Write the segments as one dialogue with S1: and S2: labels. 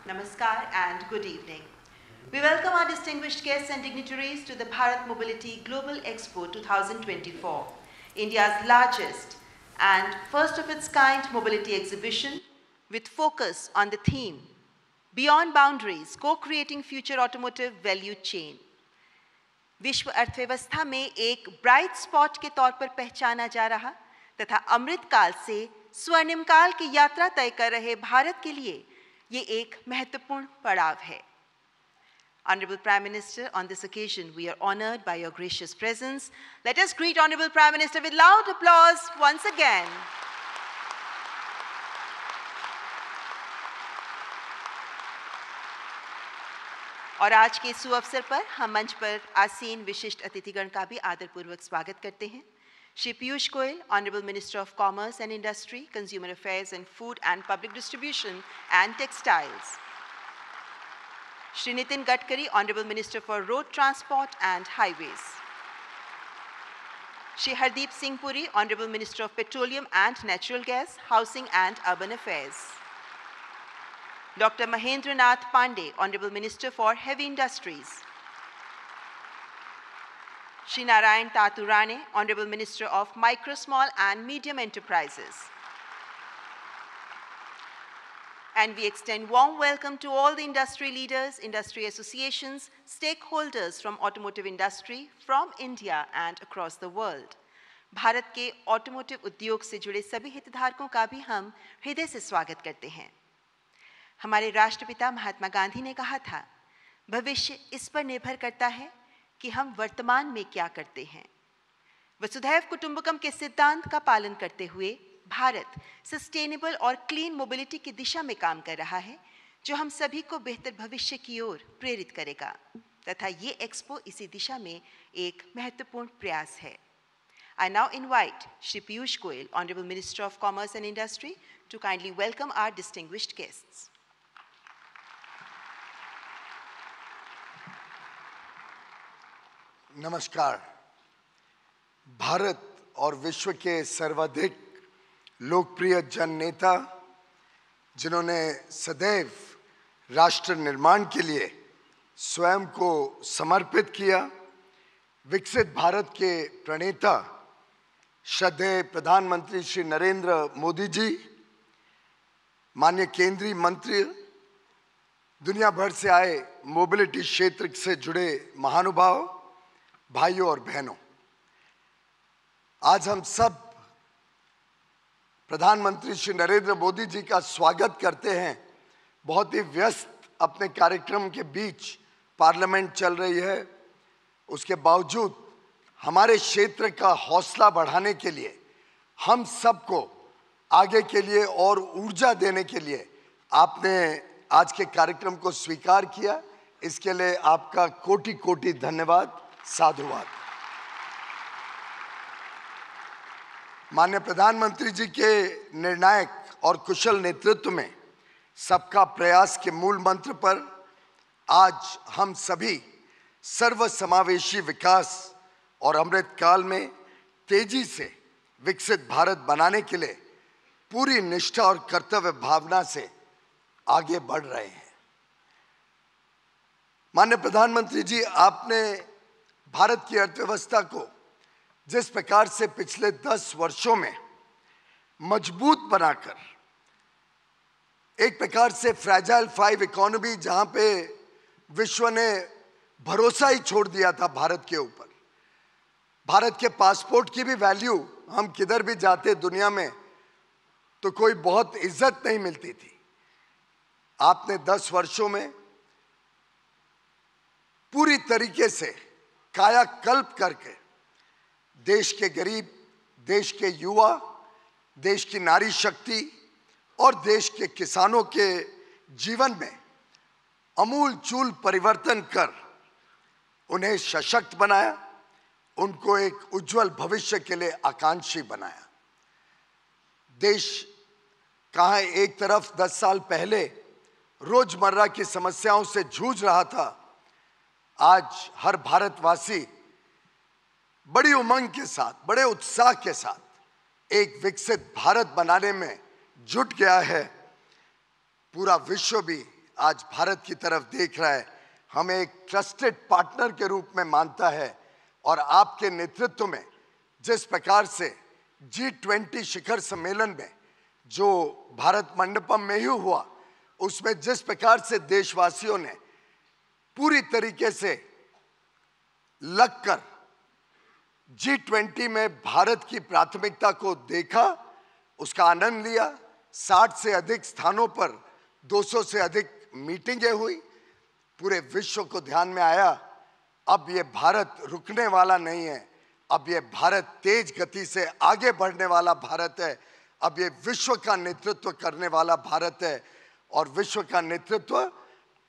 S1: Namaskar and good evening. We welcome our distinguished guests and dignitaries to the Bharat Mobility Global Expo 2024, India's largest and first of its kind mobility exhibition with focus on the theme Beyond Boundaries, Co-Creating Future Automotive Value Chain. विश्व अर्थव्यवस्था में एक bright spot के तौर पर पहचाना जा रहा तथा अमृतकाल से स्वर्णिम काल की यात्रा तय कर रहे भारत के लिए ये एक महत्वपूर्ण पड़ाव है. Honorable Prime Minister, on this occasion we are honored by your gracious presence. Let us greet Honorable Prime Minister with loud applause once again. और आज के सुअवसर पर हम मंच पर आसीन विशिष्ट अतिथिगण का भी आदरपूर्वक स्वागत करते हैं. Shri Piyush Goyal, Honorable Minister of Commerce and Industry, Consumer Affairs and Food and Public Distribution and Textiles. Shri Nitin Gadkari, Honorable Minister for Road Transport and Highways. Shri Hardeep Singh Puri, Honorable Minister of Petroleum and Natural Gas, Housing and Urban Affairs. Dr. Mahendra Nath Pandey, Honorable Minister for Heavy Industries. Shri Narayan Taturane, Honorable Minister of Micro, Small and Medium Enterprises. And we extend warm welcome to all the industry leaders, industry associations, stakeholders from automotive industry from India and across the world. Bharat के automotive उद्योग से जुड़े सभी हितधारकों का भी हम हृदय से स्वागत करते हैं. हमारे राष्ट्रपिता महात्मा गांधी ने कहा था, भविष्य इस पर निर्भर करता है कि हम वर्तमान में क्या करते हैं. वसुधैव कुटुंबकम के सिद्धांत का पालन करते हुए भारत सस्टेनेबल और क्लीन मोबिलिटी की दिशा में काम कर रहा है, जो हम सभी को बेहतर भविष्य की ओर प्रेरित करेगा तथा ये एक्सपो इसी दिशा में एक महत्वपूर्ण प्रयास है. I now invite Shri Piyush Goyal, Honorable Minister of Commerce and Industry, to kindly welcome our distinguished guests.
S2: नमस्कार. भारत और विश्व के सर्वाधिक लोकप्रिय जन नेता, जिन्होंने सदैव राष्ट्र निर्माण के लिए स्वयं को समर्पित किया, विकसित भारत के प्रणेता श्रद्धेय प्रधानमंत्री श्री नरेंद्र मोदी जी, माननीय केंद्रीय मंत्री, दुनिया भर से आए मोबिलिटी क्षेत्र से जुड़े महानुभाव, भाइयों और बहनों, आज हम सब प्रधानमंत्री श्री नरेंद्र मोदी जी का स्वागत करते हैं. बहुत ही व्यस्त अपने कार्यक्रम के बीच पार्लियामेंट चल रही है, उसके बावजूद हमारे क्षेत्र का हौसला बढ़ाने के लिए, हम सबको आगे के लिए और ऊर्जा देने के लिए आपने आज के कार्यक्रम को स्वीकार किया. इसके लिए आपका कोटि कोटि धन्यवाद, साधुवाद. माननीय प्रधानमंत्री जी के निर्णायक और कुशल नेतृत्व में सबका प्रयास के मूल मंत्र पर आज हम सभी सर्वसमावेशी विकास और अमृतकाल में तेजी से विकसित भारत बनाने के लिए पूरी निष्ठा और कर्तव्य भावना से आगे बढ़ रहे हैं. माननीय प्रधानमंत्री जी, आपने भारत की अर्थव्यवस्था को जिस प्रकार से पिछले 10 वर्षों में मजबूत बनाकर, एक प्रकार से फ्रैजाइल 5 इकोनॉमी, जहां पे विश्व ने भरोसा ही छोड़ दिया था भारत के ऊपर, भारत के पासपोर्ट की भी वैल्यू, हम किधर भी जाते दुनिया में तो कोई बहुत इज्जत नहीं मिलती थी. आपने 10 वर्षों में पूरी तरीके से कायाकल्प करके देश के गरीब, देश के युवा, देश की नारी शक्ति और देश के किसानों के जीवन में अमूलचूल परिवर्तन कर उन्हें सशक्त बनाया, उनको एक उज्जवल भविष्य के लिए आकांक्षी बनाया. देश कहाँ एक तरफ 10 साल पहले रोजमर्रा की समस्याओं से जूझ रहा था, आज हर भारतवासी बड़ी उमंग के साथ, बड़े उत्साह के साथ एक विकसित भारत बनाने में जुट गया है. पूरा विश्व भी आज भारत की तरफ देख रहा है, हमें एक ट्रस्टेड पार्टनर के रूप में मानता है। और आपके नेतृत्व में जिस प्रकार से G20 शिखर सम्मेलन में जो भारत मंडपम में ही हुआ, उसमें जिस प्रकार से देशवासियों ने पूरी तरीके से लगकर G20 में भारत की प्राथमिकता को देखा, उसका आनंद लिया। 60 से अधिक स्थानों पर 200 से अधिक मीटिंगें हुई, पूरे विश्व को ध्यान में आया। अब ये भारत रुकने वाला नहीं है, अब ये भारत तेज गति से आगे बढ़ने वाला भारत है। अब ये विश्व का नेतृत्व करने वाला भारत है और विश्व का नेतृत्व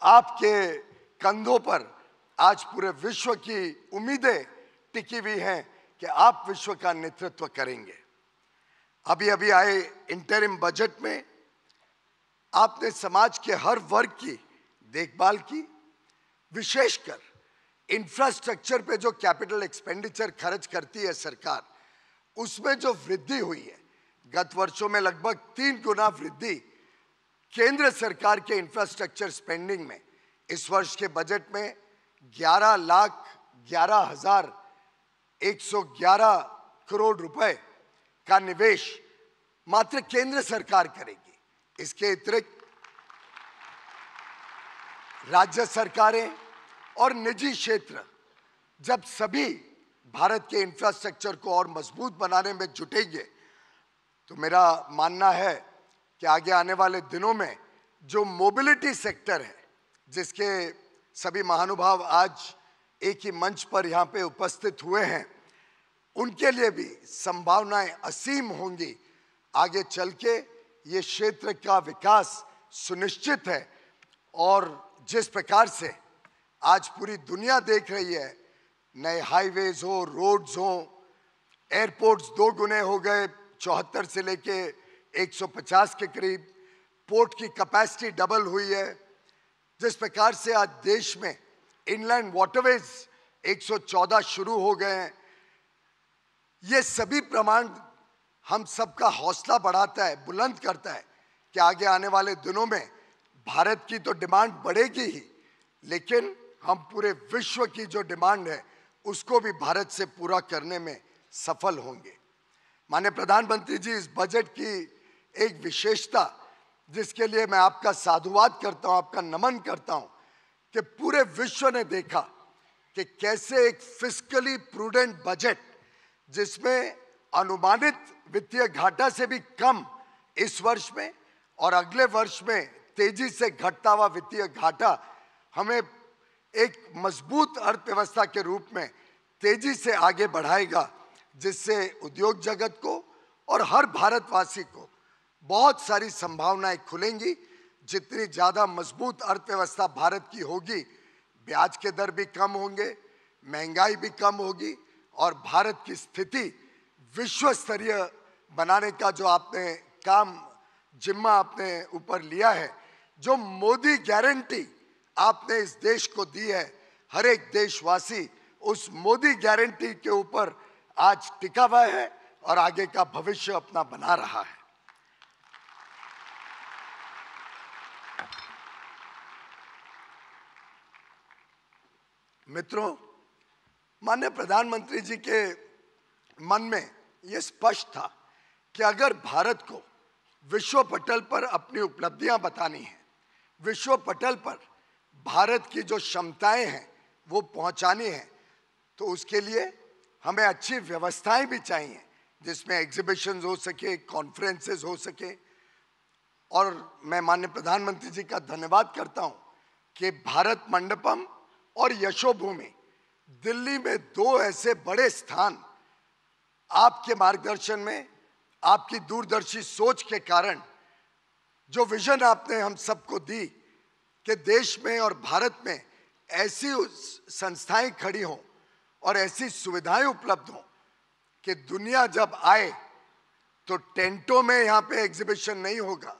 S2: आपके कंधों पर आज पूरे विश्व की उम्मीदें टिकी हुई हैं कि आप विश्व का नेतृत्व करेंगे। अभी अभी आए इंटरिम बजट में आपने समाज के हर वर्ग की देखभाल की, विशेषकर इंफ्रास्ट्रक्चर पे जो कैपिटल एक्सपेंडिचर खर्च करती है सरकार, उसमें जो वृद्धि हुई है, गत वर्षों में लगभग 3 गुना वृद्धि केंद्र सरकार के इंफ्रास्ट्रक्चर स्पेंडिंग में। इस वर्ष के बजट में 11,11,111 करोड़ रुपए का निवेश मात्र केंद्र सरकार करेगी। इसके अतिरिक्त राज्य सरकारें और निजी क्षेत्र जब सभी भारत के इंफ्रास्ट्रक्चर को और मजबूत बनाने में जुटेंगे, तो मेरा मानना है कि आगे आने वाले दिनों में जो मोबिलिटी सेक्टर है, जिसके सभी महानुभाव आज एक ही मंच पर यहाँ पे उपस्थित हुए हैं, उनके लिए भी संभावनाएं असीम होंगी। आगे चल के ये क्षेत्र का विकास सुनिश्चित है। और जिस प्रकार से आज पूरी दुनिया देख रही है, नए हाईवेज हो, रोड्स हो, एयरपोर्ट्स 2 गुने हो गए, 74 से लेके 150 के करीब, पोर्ट की कैपेसिटी डबल हुई है। जिस प्रकार से आज देश में इनलैंड वाटरवेज 114 शुरू हो गए हैं, ये सभी प्रमाण हम सबका हौसला बढ़ाता है, बुलंद करता है कि आगे आने वाले दिनों में भारत की तो डिमांड बढ़ेगी ही, लेकिन हम पूरे विश्व की जो डिमांड है उसको भी भारत से पूरा करने में सफल होंगे। माननीय प्रधानमंत्री जी, इस बजट की एक विशेषता जिसके लिए मैं आपका साधुवाद करता हूं, आपका नमन करता हूं, कि पूरे विश्व ने देखा कि कैसे एक फिस्कली प्रूडेंट बजट, जिसमें अनुमानित वित्तीय घाटा से भी कम इस वर्ष में और अगले वर्ष में तेजी से घटता हुआ वित्तीय घाटा, हमें एक मजबूत अर्थव्यवस्था के रूप में तेजी से आगे बढ़ाएगा, जिससे उद्योग जगत को और हर भारतवासी को बहुत सारी संभावनाएं खुलेंगी। जितनी ज़्यादा मजबूत अर्थव्यवस्था भारत की होगी, ब्याज के दर भी कम होंगे, महंगाई भी कम होगी और भारत की स्थिति विश्व स्तरीय बनाने का जो आपने काम जिम्मा अपने ऊपर लिया है, जो मोदी गारंटी आपने इस देश को दी है, हर एक देशवासी उस मोदी गारंटी के ऊपर आज टिका हुआ है और आगे का भविष्य अपना बना रहा है। मित्रों, माननीय प्रधानमंत्री जी के मन में यह स्पष्ट था कि अगर भारत को विश्व पटल पर अपनी उपलब्धियां बतानी है, विश्व पटल पर भारत की जो क्षमताएं हैं वो पहुंचानी है, तो उसके लिए हमें अच्छी व्यवस्थाएं भी चाहिए, जिसमें एग्जीबिशंस हो सके, कॉन्फ्रेंसेस हो सके। और मैं माननीय प्रधानमंत्री जी का धन्यवाद करता हूं कि भारत मंडपम और यशोभूमि दिल्ली में 2 ऐसे बड़े स्थान आपके मार्गदर्शन में, आपकी दूरदर्शी सोच के कारण, जो विजन आपने हम सबको दी कि देश में और भारत में ऐसी संस्थाएं खड़ी हों और ऐसी सुविधाएं उपलब्ध हों कि दुनिया जब आए तो टेंटों में यहाँ पे एग्जीबिशन नहीं होगा,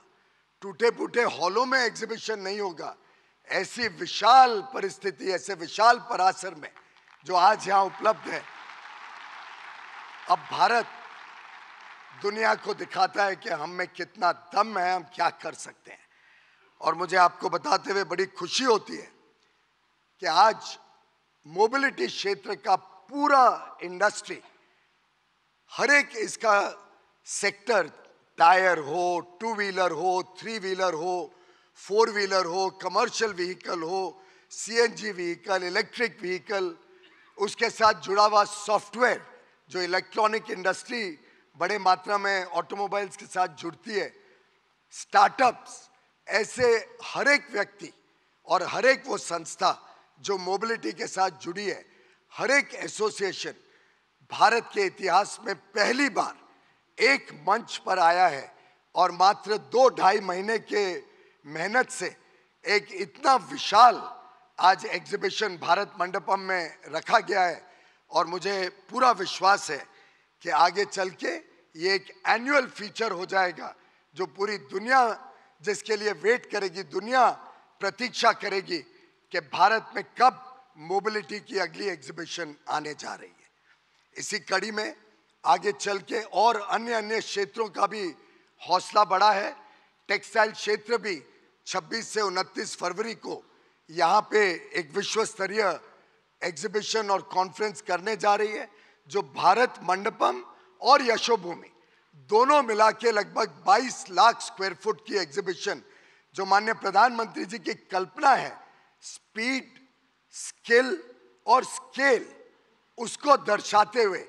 S2: टूटे फूटे हॉलों में एग्जीबिशन नहीं होगा। ऐसी विशाल परिस्थिति, ऐसे विशाल परासर में जो आज यहाँ उपलब्ध है, अब भारत दुनिया को दिखाता है कि हम में कितना दम है, हम क्या कर सकते हैं। और मुझे आपको बताते हुए बड़ी खुशी होती है कि आज मोबिलिटी क्षेत्र का पूरा इंडस्ट्री, हर एक इसका सेक्टर, टायर हो, टू व्हीलर हो, थ्री व्हीलर हो, फोर व्हीलर हो, कमर्शियल व्हीकल हो, सीएनजी व्हीकल, इलेक्ट्रिक व्हीकल, उसके साथ जुड़ा हुआ सॉफ्टवेयर, जो इलेक्ट्रॉनिक इंडस्ट्री बड़े मात्रा में ऑटोमोबाइल्स के साथ जुड़ती है, स्टार्टअप्स, ऐसे हर एक व्यक्ति और हर एक वो संस्था जो मोबिलिटी के साथ जुड़ी है, हर एक एसोसिएशन भारत के इतिहास में पहली बार एक मंच पर आया है और मात्र 2-2.5 महीने के मेहनत से एक इतना विशाल आज एग्जीबिशन भारत मंडपम में रखा गया है। और मुझे पूरा विश्वास है कि आगे चल के ये एक एनुअल फीचर हो जाएगा जो पूरी दुनिया जिसके लिए वेट करेगी, दुनिया प्रतीक्षा करेगी कि भारत में कब मोबिलिटी की अगली एग्जीबिशन आने जा रही है। इसी कड़ी में आगे चल के और अन्य क्षेत्रों का भी हौसला बढ़ा है। टेक्सटाइल क्षेत्र भी 26 से 29 फरवरी को यहाँ पे एक विश्व स्तरीय एग्जीबिशन और कॉन्फ्रेंस करने जा रही है, जो भारत मंडपम और यशोभूमि दोनों मिला के लगभग 22 लाख स्क्वायर फुट की एग्जीबिशन, जो माननीय प्रधानमंत्री जी की कल्पना है, स्पीड, स्किल और स्केल, उसको दर्शाते हुए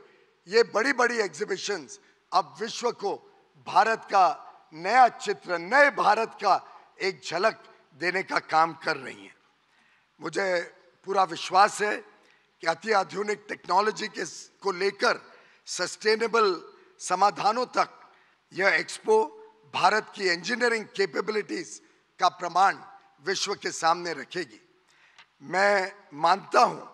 S2: ये बड़ी बड़ी एग्जीबिशंस अब विश्व को भारत का नया चित्र, नए भारत का एक झलक देने का काम कर रही हैं। मुझे पूरा विश्वास है कि अति आधुनिक टेक्नोलॉजी को लेकर सस्टेनेबल समाधानों तक यह एक्सपो भारत की इंजीनियरिंग कैपेबिलिटीज का प्रमाण विश्व के सामने रखेगी। मैं मानता हूं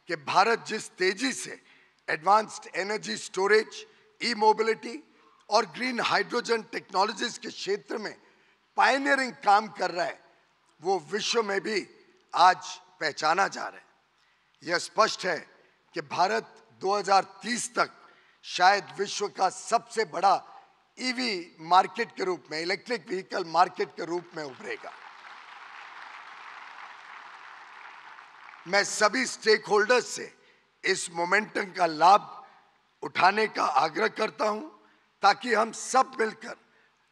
S2: कि भारत जिस तेजी से एडवांस्ड एनर्जी स्टोरेज, ई मोबिलिटी और ग्रीन हाइड्रोजन टेक्नोलॉजीज के क्षेत्र में पायनियरिंग काम कर रहा है, वो विश्व में भी आज पहचाना जा रहा है। यह स्पष्ट है कि भारत 2030 तक शायद विश्व का सबसे बड़ा ईवी मार्केट के रूप में, इलेक्ट्रिक व्हीकल मार्केट के रूप में उभरेगा। मैं सभी स्टेक होल्डर्स से इस मोमेंटम का लाभ उठाने का आग्रह करता हूं, ताकि हम सब मिलकर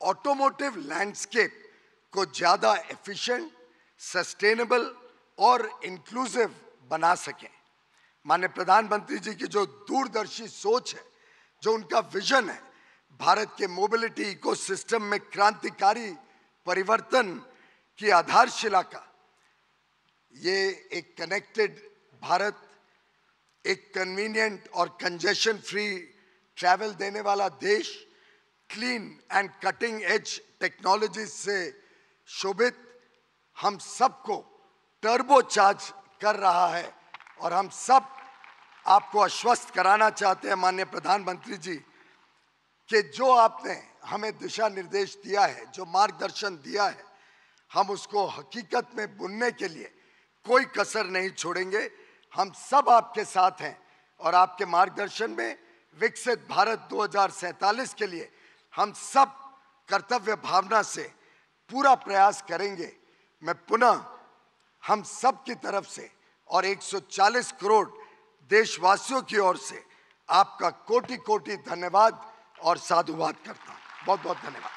S2: ऑटोमोटिव लैंडस्केप को ज्यादा एफिशिएंट, सस्टेनेबल और इंक्लूसिव बना सकें। माननीय प्रधानमंत्री जी की जो दूरदर्शी सोच है, जो उनका विजन है, भारत के मोबिलिटी इकोसिस्टम में क्रांतिकारी परिवर्तन की आधारशिला का, ये एक कनेक्टेड भारत, एक कन्वीनियंट और कंजेशन फ्री ट्रैवल देने वाला देश, clean and cutting edge technology से शोभित, हम सबको टर्बो चार्ज कर रहा है। और हम सब आपको आश्वस्त कराना चाहते हैं माननीय प्रधानमंत्री जी कि जो आपने हमें दिशा निर्देश दिया है, जो मार्गदर्शन दिया है, हम उसको हकीकत में बुनने के लिए कोई कसर नहीं छोड़ेंगे। हम सब आपके साथ हैं और आपके मार्गदर्शन में विकसित भारत 2047 के लिए हम सब कर्तव्य भावना से पूरा प्रयास करेंगे। मैं पुनः हम सब की तरफ से और 140 करोड़ देशवासियों की ओर से आपका कोटि कोटि धन्यवाद और साधुवाद करता हूं। बहुत बहुत धन्यवाद।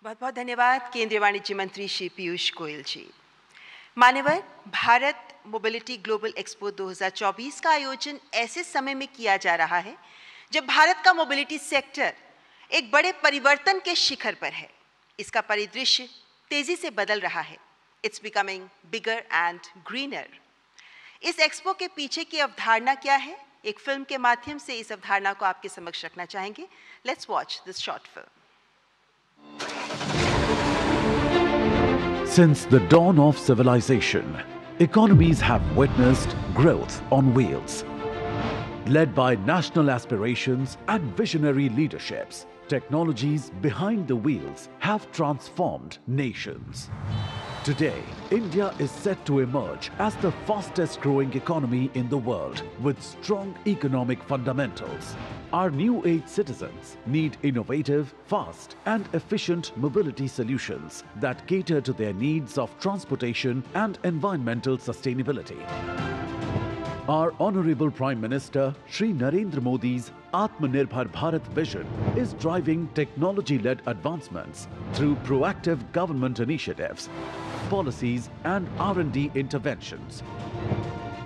S1: बहुत बहुत धन्यवाद केंद्रीय वाणिज्य मंत्री श्री पीयूष गोयल जी। मान्यवर, भारत मोबिलिटी ग्लोबल एक्सपो 2024 का आयोजन ऐसे समय में किया जा रहा है जब भारत का मोबिलिटी सेक्टर एक बड़े परिवर्तन के शिखर पर है। इसका परिदृश्य तेजी से बदल रहा है। It's becoming bigger and greener. इस एक्सपो के पीछे की अवधारणा क्या है? एक फिल्म के माध्यम से इस अवधारणा को आपके समक्ष रखना चाहेंगे। Let's watch this short film.
S3: Since the dawn of civilization, economies have witnessed growth on wheels. Led by national aspirations and visionary leaderships, technologies behind the wheels have transformed nations. Today, India is set to emerge as the fastest growing economy in the world with strong economic fundamentals. Our new age citizens need innovative, fast and efficient mobility solutions that cater to their needs of transportation and environmental sustainability. Our Honorable Prime Minister Shri Narendra Modi's Atmanirbhar Bharat vision is driving technology-led advancements through proactive government initiatives, policies and R&D interventions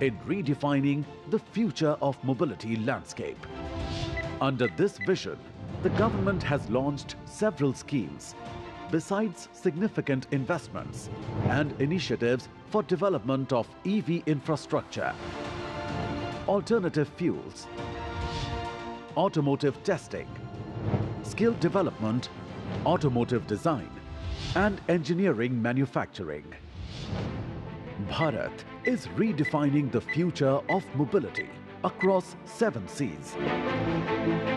S3: in redefining the future of mobility landscape. Under this vision, the government has launched several schemes, besides significant investments and initiatives for development of EV infrastructure, alternative fuels, automotive testing, skill development, automotive design, and engineering manufacturing. Bharat is redefining the future of mobility across 7 seas.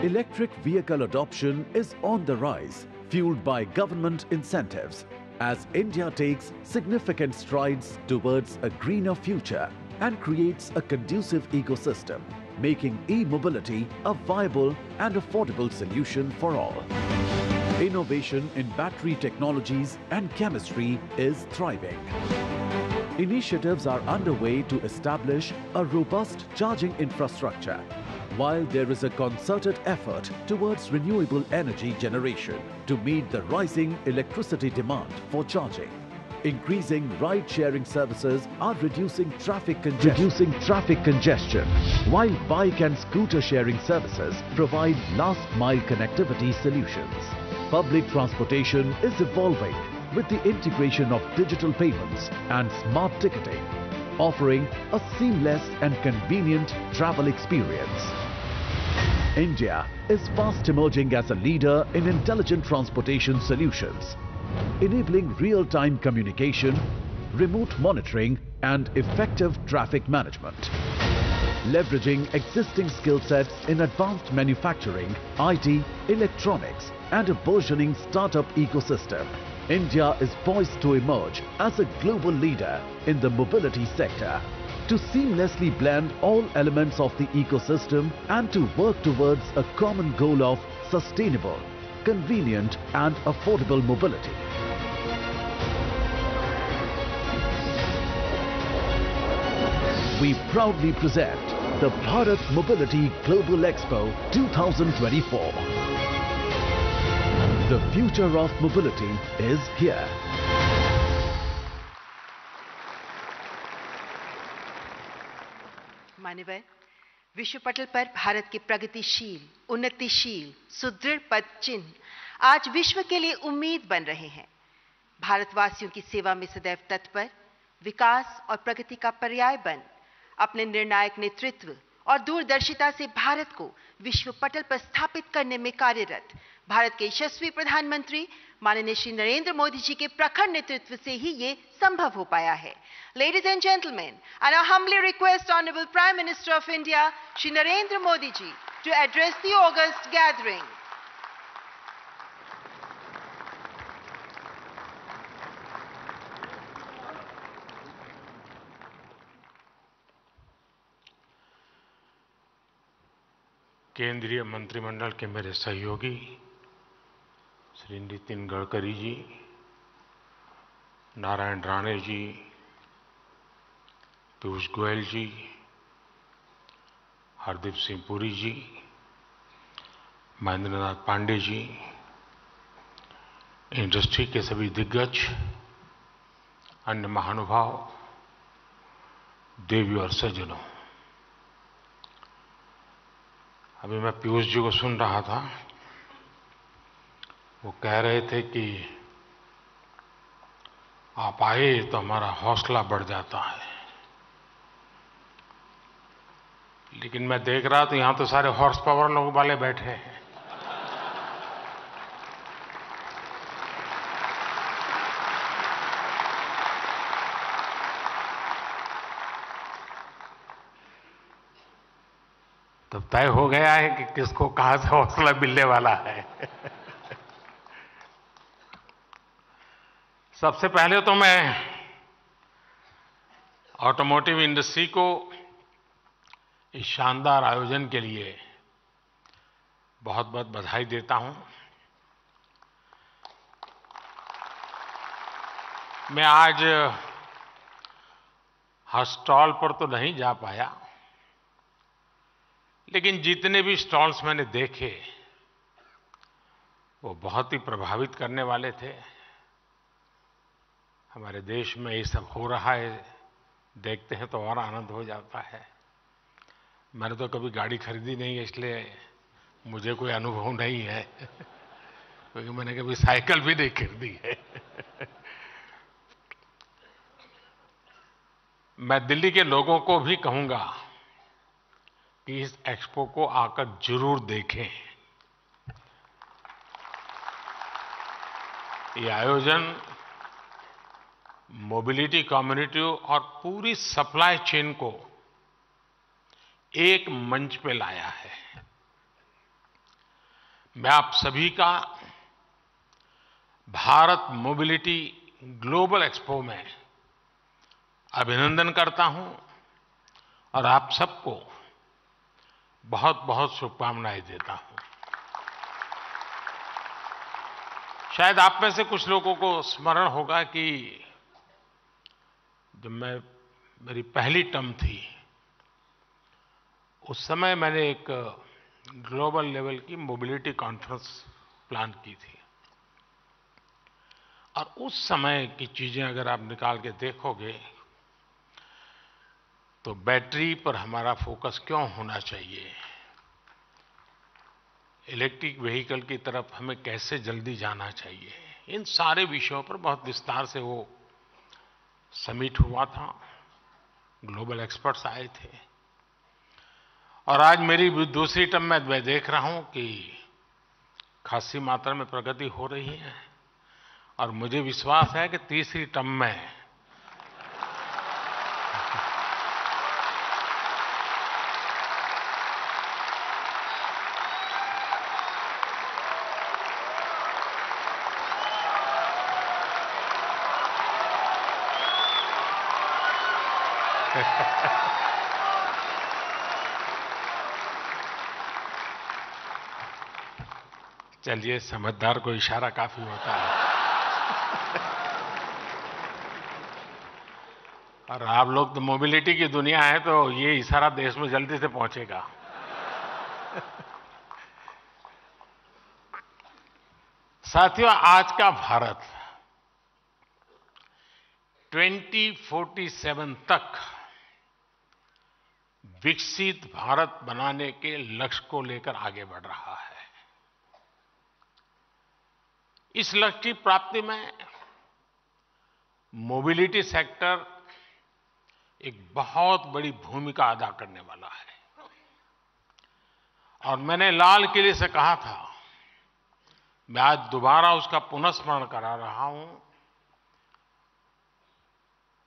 S3: Electric vehicle adoption is on the rise, fueled by government incentives, as India takes significant strides towards a greener future and creates a conducive ecosystem, making e-mobility a viable and affordable solution for all. Innovation in battery technologies and chemistry is thriving. Initiatives are underway to establish a robust charging infrastructure, while there is a concerted effort towards renewable energy generation to meet the rising electricity demand for charging. Increasing ride-sharing services are reducing traffic congestion, while bike and scooter sharing services provide last-mile connectivity solutions. Public transportation is evolving with the integration of digital payments and smart ticketing, offering a seamless and convenient travel experience. India is fast emerging as a leader in intelligent transportation solutions, enabling real-time communication, remote monitoring and effective traffic management. Leveraging existing skill sets in advanced manufacturing, IT, electronics and a burgeoning startup ecosystem, India is poised to emerge as a global leader in the mobility sector, to seamlessly blend all elements of the ecosystem and to work towards a common goal of sustainable, convenient and affordable mobility. We proudly present the Bharat Mobility Global Expo 2024. The future of mobility is here.
S1: मान्यवर, विश्व पटल पर भारत के प्रगतिशील, उन्नतिशील, सुदृढ़ पद चिन्ह आज विश्व के लिए उम्मीद बन रहे हैं। भारतवासियों की सेवा में सदैव तत्पर, विकास और प्रगति का पर्याय बन, अपने निर्णायक नेतृत्व और दूरदर्शिता से भारत को विश्व पटल पर स्थापित करने में कार्यरत भारत के यशस्वी प्रधानमंत्री माननीय श्री नरेंद्र मोदी जी के प्रखर नेतृत्व से ही ये संभव हो पाया है। Ladies and gentlemen, I now humbly request Honorable Prime Minister of India, Shri Narendra Modi ji, to address the august gathering.
S4: केंद्रीय मंत्रिमंडल के मेरे सहयोगी श्री नितिन गडकरी जी, नारायण राणे जी, पीयूष गोयल जी, हरदीप सिंह पुरी जी, महेंद्र नाथ पांडे जी, इंडस्ट्री के सभी दिग्गज, अन्य महानुभाव, देवी और सज्जनों, अभी मैं पीयूष जी को सुन रहा था। वो कह रहे थे कि आप आए तो हमारा हौसला बढ़ जाता है, लेकिन मैं देख रहा तो यहां तो सारे हॉर्स पावर लोग वाले बैठे हैं। तो तय हो गया है कि किसको कहां से हौसला मिलने वाला है। सबसे पहले तो मैं ऑटोमोटिव इंडस्ट्री को इस शानदार आयोजन के लिए बहुत बहुत बधाई देता हूं। मैं आज हर स्टॉल पर तो नहीं जा पाया, लेकिन जितने भी स्टॉल्स मैंने देखे वो बहुत ही प्रभावित करने वाले थे। हमारे देश में ये सब हो रहा है, देखते हैं तो और आनंद हो जाता है। मैंने तो कभी गाड़ी खरीदी नहीं है, इसलिए मुझे कोई अनुभव नहीं है क्योंकि मैंने कभी साइकिल भी नहीं खरीदी है। मैं दिल्ली के लोगों को भी कहूंगा कि इस एक्सपो को आकर जरूर देखें। ये आयोजन मोबिलिटी कम्युनिटी और पूरी सप्लाई चेन को एक मंच पे लाया है। मैं आप सभी का भारत मोबिलिटी ग्लोबल एक्सपो में अभिनंदन करता हूं और आप सबको बहुत बहुत शुभकामनाएं देता हूं। शायद आप में से कुछ लोगों को स्मरण होगा कि जब मेरी पहली टर्म थी, उस समय मैंने एक ग्लोबल लेवल की मोबिलिटी कॉन्फ्रेंस प्लान की थी और उस समय की चीजें अगर आप निकाल के देखोगे तो बैटरी पर हमारा फोकस क्यों होना चाहिए, इलेक्ट्रिक व्हीकल की तरफ हमें कैसे जल्दी जाना चाहिए, इन सारे विषयों पर बहुत विस्तार से वो समिट हुआ था। ग्लोबल एक्सपर्ट्स आए थे और आज मेरी दूसरी टर्म में मैं देख रहा हूं कि खासी मात्रा में प्रगति हो रही है और मुझे विश्वास है कि तीसरी टर्म में चलिए, समझदार को इशारा काफी होता है। और आप लोग तो मोबिलिटी की दुनिया है, तो ये इशारा देश में जल्दी से पहुंचेगा। साथियों, आज का भारत 2047 तक विकसित भारत बनाने के लक्ष्य को लेकर आगे बढ़ रहा है। इस लक्ष्य की प्राप्ति में मोबिलिटी सेक्टर एक बहुत बड़ी भूमिका अदा करने वाला है। और मैंने लाल किले से कहा था, मैं आज दोबारा उसका पुनर्स्मरण करा रहा हूं।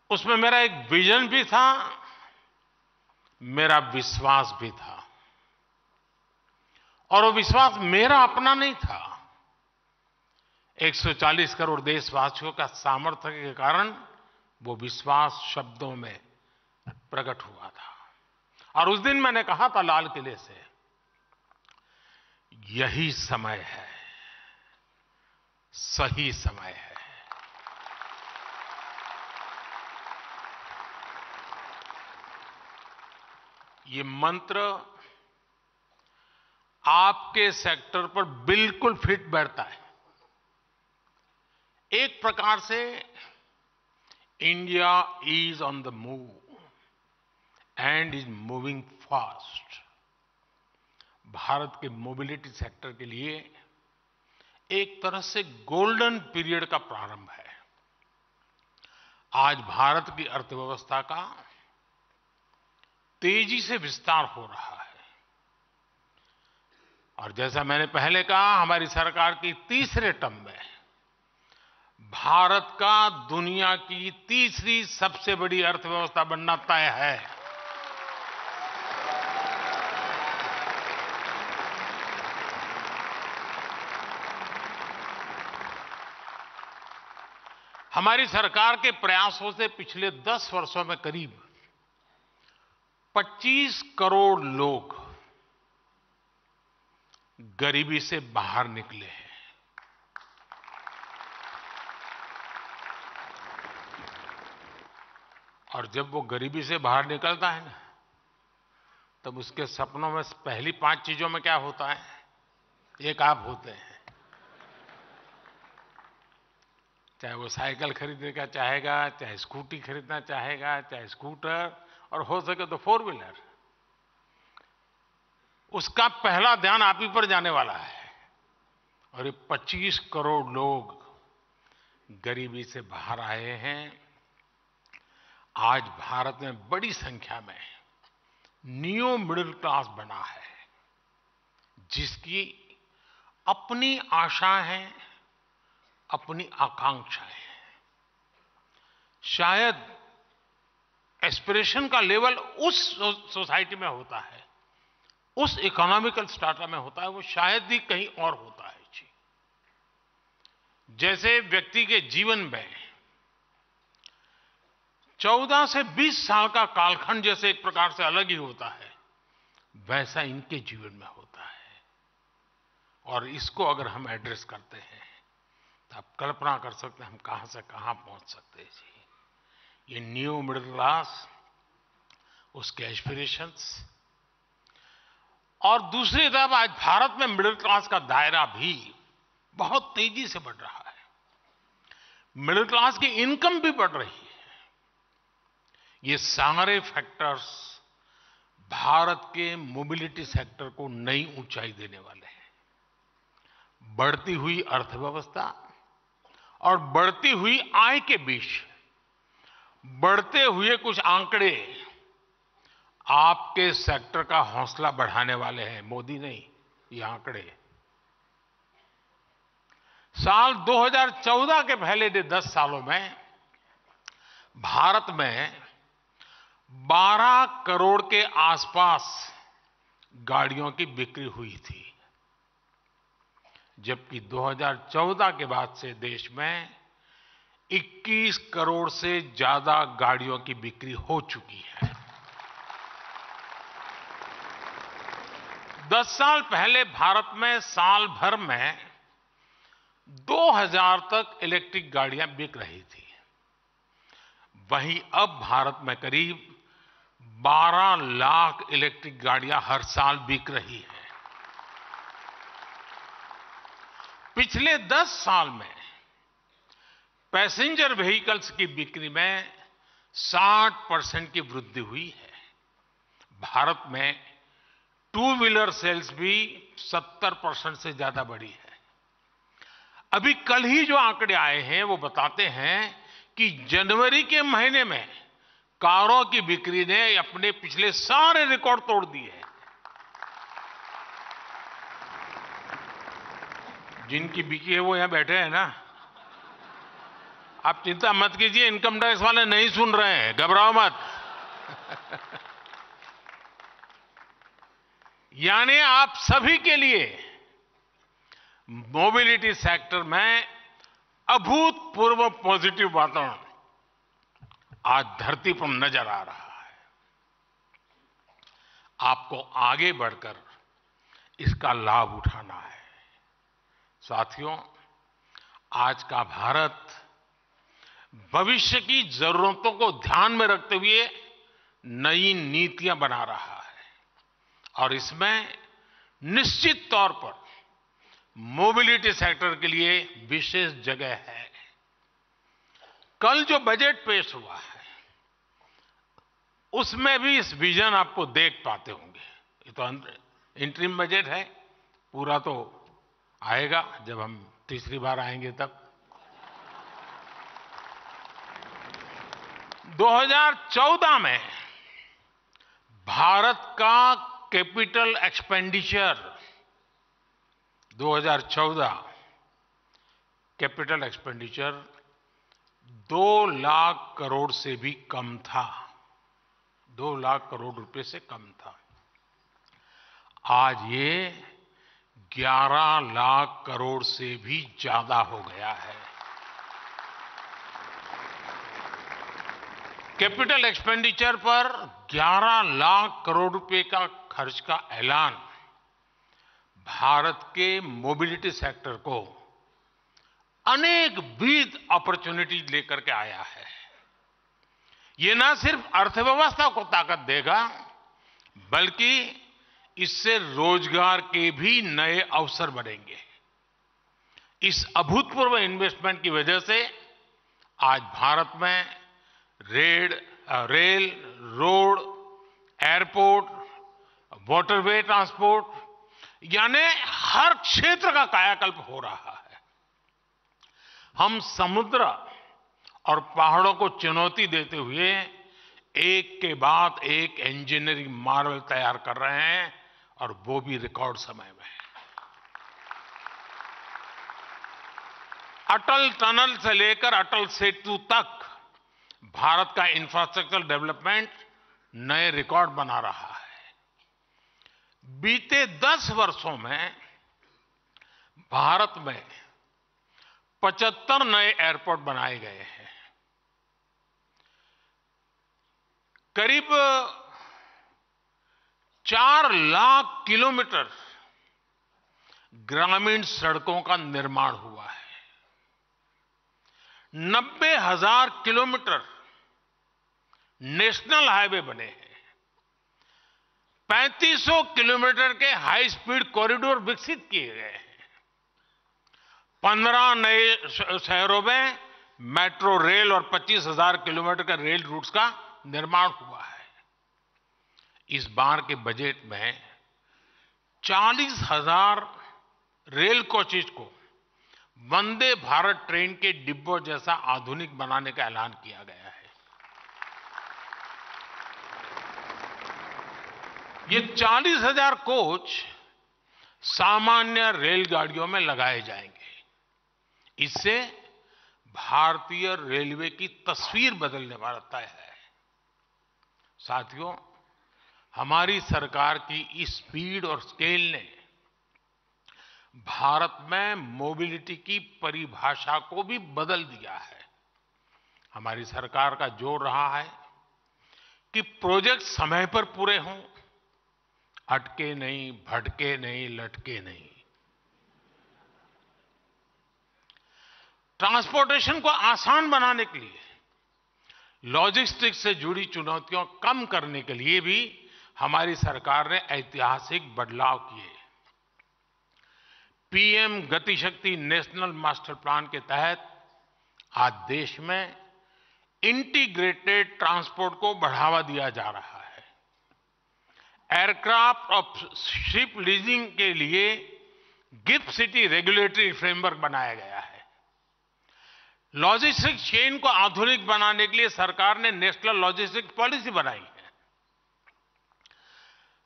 S4: उसमें मेरा एक विजन भी था, मेरा विश्वास भी था। और वो विश्वास मेरा अपना नहीं था, 140 करोड़ देशवासियों का सामर्थ्य के कारण वो विश्वास शब्दों में प्रकट हुआ था। और उस दिन मैंने कहा था लाल किले से, यही समय है, सही समय है। ये मंत्र आपके सेक्टर पर बिल्कुल फिट बैठता है। एक प्रकार से India is on the move and is moving fast. Bharat के मोबिलिटी सेक्टर के लिए एक तरह से गोल्डन पीरियड का प्रारंभ है। आज भारत की अर्थव्यवस्था का तेजी से विस्तार हो रहा है और जैसा मैंने पहले कहा, हमारी सरकार की तीसरे टर्म में भारत का दुनिया की तीसरी सबसे बड़ी अर्थव्यवस्था बनना तय है। हमारी सरकार के प्रयासों से पिछले 10 वर्षों में करीब 25 करोड़ लोग गरीबी से बाहर निकले हैं। और जब वो गरीबी से बाहर निकलता है ना, तब उसके सपनों में पहली 5 चीजों में क्या होता है? एक आप होते हैं। चाहे वो साइकिल खरीदने का चाहेगा, चाहे स्कूटी खरीदना चाहेगा, चाहे स्कूटर, और हो सके तो 4 व्हीलर, उसका पहला ध्यान आप ही पर जाने वाला है। और ये 25 करोड़ लोग गरीबी से बाहर आए हैं। आज भारत में बड़ी संख्या में न्यू मिडिल क्लास बना है, जिसकी अपनी आशाएं हैं, अपनी आकांक्षाएं हैं। शायद एस्पिरेशन का लेवल उस सोसाइटी में होता है, उस इकोनॉमिकल स्ट्राटा में होता है, वो शायद ही कहीं और होता है जी। जैसे व्यक्ति के जीवन में 14 से 20 साल का कालखंड जैसे एक प्रकार से अलग ही होता है, वैसा इनके जीवन में होता है। और इसको अगर हम एड्रेस करते हैं तो आप कल्पना कर सकते हैं हम कहां से कहां पहुंच सकते हैं जी। ये न्यू मिडिल क्लास, उसके एस्पिरेशंस, और दूसरी तरफ आज भारत में मिडिल क्लास का दायरा भी बहुत तेजी से बढ़ रहा है। मिडिल क्लास की इनकम भी बढ़ रही है। ये सारे फैक्टर्स भारत के मोबिलिटी सेक्टर को नई ऊंचाई देने वाले हैं। बढ़ती हुई अर्थव्यवस्था और बढ़ती हुई आय के बीच बढ़ते हुए कुछ आंकड़े आपके सेक्टर का हौसला बढ़ाने वाले हैं। मोदी नहीं, ये आंकड़े। साल 2014 के पहले 10 सालों में भारत में 12 करोड़ के आसपास गाड़ियों की बिक्री हुई थी, जबकि 2014 के बाद से देश में 21 करोड़ से ज्यादा गाड़ियों की बिक्री हो चुकी है। 10 साल पहले भारत में साल भर में 2000 तक इलेक्ट्रिक गाड़ियां बिक रही थी। वहीं अब भारत में करीब 12 लाख इलेक्ट्रिक गाड़ियां हर साल बिक रही हैं। पिछले 10 साल में पैसेंजर व्हीकल्स की बिक्री में 60% की वृद्धि हुई है। भारत में 2 व्हीलर सेल्स भी 70% से ज्यादा बढ़ी है। अभी कल ही जो आंकड़े आए हैं वो बताते हैं कि जनवरी के महीने में कारों की बिक्री ने अपने पिछले सारे रिकॉर्ड तोड़ दिए हैं। जिनकी बिकी है वो यहां बैठे हैं ना, आप चिंता मत कीजिए, इनकम टैक्स वाले नहीं सुन रहे हैं, घबराओ मत। यानी आप सभी के लिए मोबिलिटी सेक्टर में अभूतपूर्व पॉजिटिव वातावरण आज धरती पर नजर आ रहा है। आपको आगे बढ़कर इसका लाभ उठाना है। साथियों, आज का भारत भविष्य की जरूरतों को ध्यान में रखते हुए नई नीतियां बना रहा है, और इसमें निश्चित तौर पर मोबिलिटी सेक्टर के लिए विशेष जगह है। कल जो बजट पेश हुआ है उसमें भी इस विजन आपको देख पाते होंगे। ये तो इंटरिम बजट है, पूरा तो आएगा जब हम तीसरी बार आएंगे तब। 2014 में भारत का capital expenditure 2014 capital expenditure 2 lakh crore से भी कम था। 2 लाख करोड़ रुपए से कम था। आज ये 11 लाख करोड़ से भी ज्यादा हो गया है। कैपिटल एक्सपेंडिचर पर 11 लाख करोड़ रुपए का खर्च का ऐलान भारत के मोबिलिटी सेक्टर को अनेक विद अपॉर्चुनिटीज लेकर के आया है। ये ना सिर्फ अर्थव्यवस्था को ताकत देगा, बल्कि इससे रोजगार के भी नए अवसर बनेंगे। इस अभूतपूर्व इन्वेस्टमेंट की वजह से आज भारत में rail, road, airport, waterway transport यानी हर क्षेत्र का कायाकल्प हो रहा है। हम समुद्र और पहाड़ों को चुनौती देते हुए एक के बाद एक इंजीनियरिंग मार्वल तैयार कर रहे हैं, और वो भी रिकॉर्ड समय में। अटल टनल से लेकर अटल सेतु तक भारत का इंफ्रास्ट्रक्चर डेवलपमेंट नए रिकॉर्ड बना रहा है। बीते 10 वर्षों में भारत में 75 नए एयरपोर्ट बनाए गए हैं। करीब 4 लाख किलोमीटर ग्रामीण सड़कों का निर्माण हुआ है। 90,000 किलोमीटर नेशनल हाईवे बने हैं। 3500 किलोमीटर के हाई स्पीड कॉरिडोर विकसित किए गए हैं। 15 नए शहरों में मेट्रो रेल और 25,000 किलोमीटर के रेल रूट्स का निर्माण हुआ है। इस बार के बजट में 40,000 रेल कोचेज को वंदे भारत ट्रेन के डिब्बों जैसा आधुनिक बनाने का ऐलान किया गया है। ये 40,000 कोच सामान्य रेलगाड़ियों में लगाए जाएंगे। इससे भारतीय रेलवे की तस्वीर बदलने वाला तय है। साथियों, हमारी सरकार की इस स्पीड और स्केल ने भारत में मोबिलिटी की परिभाषा को भी बदल दिया है। हमारी सरकार का जोर रहा है कि प्रोजेक्ट समय पर पूरे हों, अटके नहीं, भटके नहीं, लटके नहीं। ट्रांसपोर्टेशन को आसान बनाने के लिए, लॉजिस्टिक्स से जुड़ी चुनौतियों कम करने के लिए भी हमारी सरकार ने ऐतिहासिक बदलाव किए। पीएम गति शक्ति नेशनल मास्टर प्लान के तहत आज देश में इंटीग्रेटेड ट्रांसपोर्ट को बढ़ावा दिया जा रहा है। एयरक्राफ्ट और शिप लीजिंग के लिए गिफ्ट सिटी रेगुलेटरी फ्रेमवर्क बनाया गया है। लॉजिस्टिक्स चेन को आधुनिक बनाने के लिए सरकार ने नेशनल लॉजिस्टिक्स पॉलिसी बनाई है।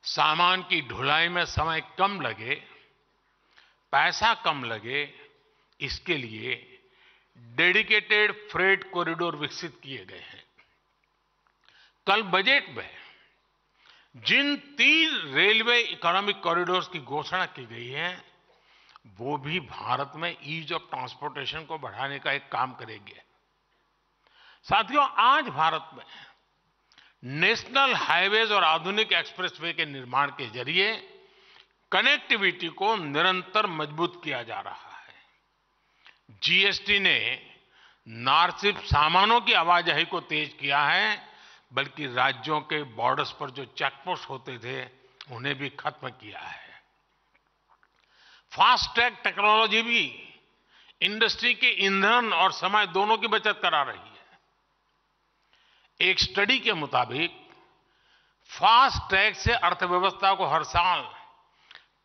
S4: सामान की ढुलाई में समय कम लगे, पैसा कम लगे, इसके लिए डेडिकेटेड फ्रेट कॉरिडोर विकसित किए गए हैं। कल बजट में जिन 3 रेलवे इकोनॉमिक कॉरिडोर्स की घोषणा की गई है, वो भी भारत में ईज ऑफ ट्रांसपोर्टेशन को बढ़ाने का एक काम करेंगे। साथियों, आज भारत में नेशनल हाईवेज और आधुनिक एक्सप्रेसवे के निर्माण के जरिए कनेक्टिविटी को निरंतर मजबूत किया जा रहा है। जीएसटी ने न सिर्फ सामानों की आवाजाही को तेज किया है, बल्कि राज्यों के बॉर्डर्स पर जो चेकपोस्ट होते थे, उन्हें भी खत्म किया है। फास्ट ट्रैक टेक्नोलॉजी भी इंडस्ट्री के ईंधन और समय दोनों की बचत करा रही है। एक स्टडी के मुताबिक फास्ट ट्रैक से अर्थव्यवस्था को हर साल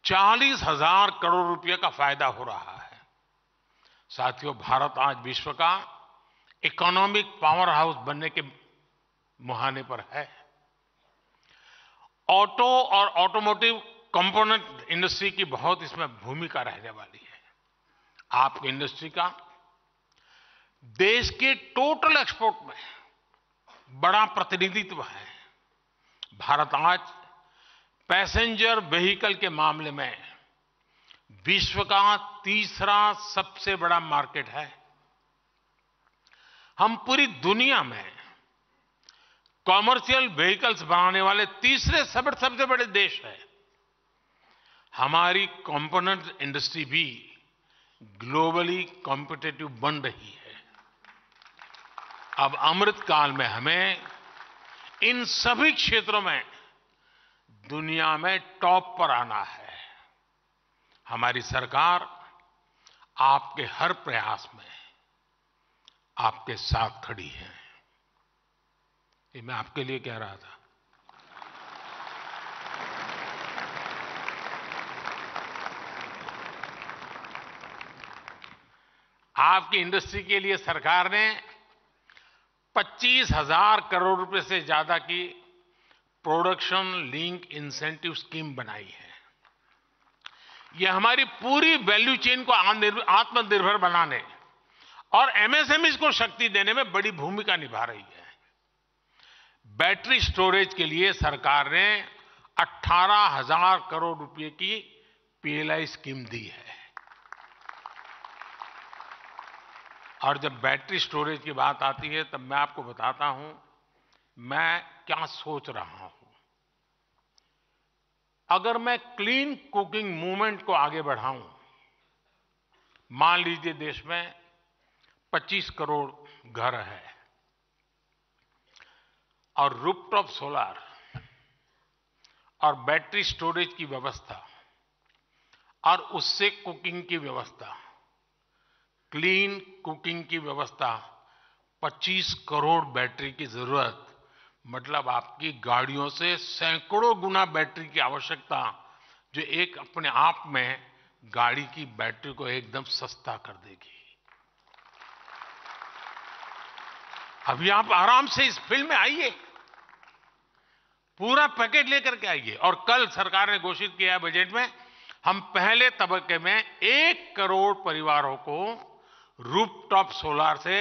S4: 40,000 करोड़ रुपए का फायदा हो रहा है। साथियों, भारत आज विश्व का इकोनॉमिक पावर हाउस बनने के मुहाने पर है। ऑटो और ऑटोमोटिव कंपोनेंट इंडस्ट्री की बहुत इसमें भूमिका रहने वाली है। आपकी इंडस्ट्री का देश के टोटल एक्सपोर्ट में बड़ा प्रतिनिधित्व है। भारत आज पैसेंजर व्हीकल के मामले में विश्व का 3रा सबसे बड़ा मार्केट है। हम पूरी दुनिया में कॉमर्शियल व्हीकल्स बनाने वाले तीसरे सबसे बड़े देश है। हमारी कंपोनेंट इंडस्ट्री भी ग्लोबली कॉम्पिटिटिव बन रही है। अब अमृत काल में हमें इन सभी क्षेत्रों में दुनिया में टॉप पर आना है। हमारी सरकार आपके हर प्रयास में आपके साथ खड़ी है। ये मैं आपके लिए कह रहा था। आपकी इंडस्ट्री के लिए सरकार ने 25,000 करोड़ रुपए से ज्यादा की प्रोडक्शन लिंक इंसेंटिव स्कीम बनाई है। यह हमारी पूरी वैल्यू चेन को आत्मनिर्भर बनाने और एमएसएमईज को शक्ति देने में बड़ी भूमिका निभा रही है। बैटरी स्टोरेज के लिए सरकार ने 18,000 करोड़ रुपए की पीएलआई स्कीम दी है। और जब बैटरी स्टोरेज की बात आती है तब मैं आपको बताता हूं मैं क्या सोच रहा हूं। अगर मैं क्लीन कुकिंग मूवमेंट को आगे बढ़ाऊं, मान लीजिए देश में 25 करोड़ घर है और रूफटॉप सोलर और बैटरी स्टोरेज की व्यवस्था और उससे कुकिंग की व्यवस्था, क्लीन कुकिंग की व्यवस्था, 25 करोड़ बैटरी की जरूरत, मतलब आपकी गाड़ियों से सैकड़ों गुना बैटरी की आवश्यकता, जो एक अपने आप में गाड़ी की बैटरी को एकदम सस्ता कर देगी। अभी आप आराम से इस फील्ड में आइए, पूरा पैकेज लेकर के आइए। और कल सरकार ने घोषित किया है बजट में, हम पहले तबक्के में 1 करोड़ परिवारों को रूफटॉप सोलर से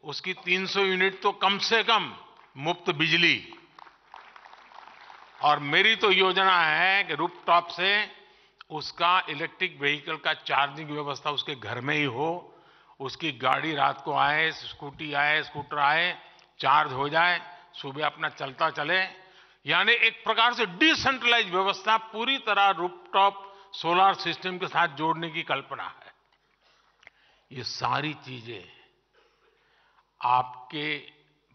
S4: उसकी 300 यूनिट तो कम से कम मुफ्त बिजली, और मेरी तो योजना है कि रूफटॉप से उसका इलेक्ट्रिक व्हीकल का चार्जिंग व्यवस्था उसके घर में ही हो, उसकी गाड़ी रात को आए, स्कूटी आए, स्कूटर आए, चार्ज हो जाए, सुबह अपना चलता चले। यानी एक प्रकार से डिसेंट्रलाइज व्यवस्था पूरी तरह रूफटॉप सोलर सिस्टम के साथ जोड़ने की कल्पना है। ये सारी चीजें आपके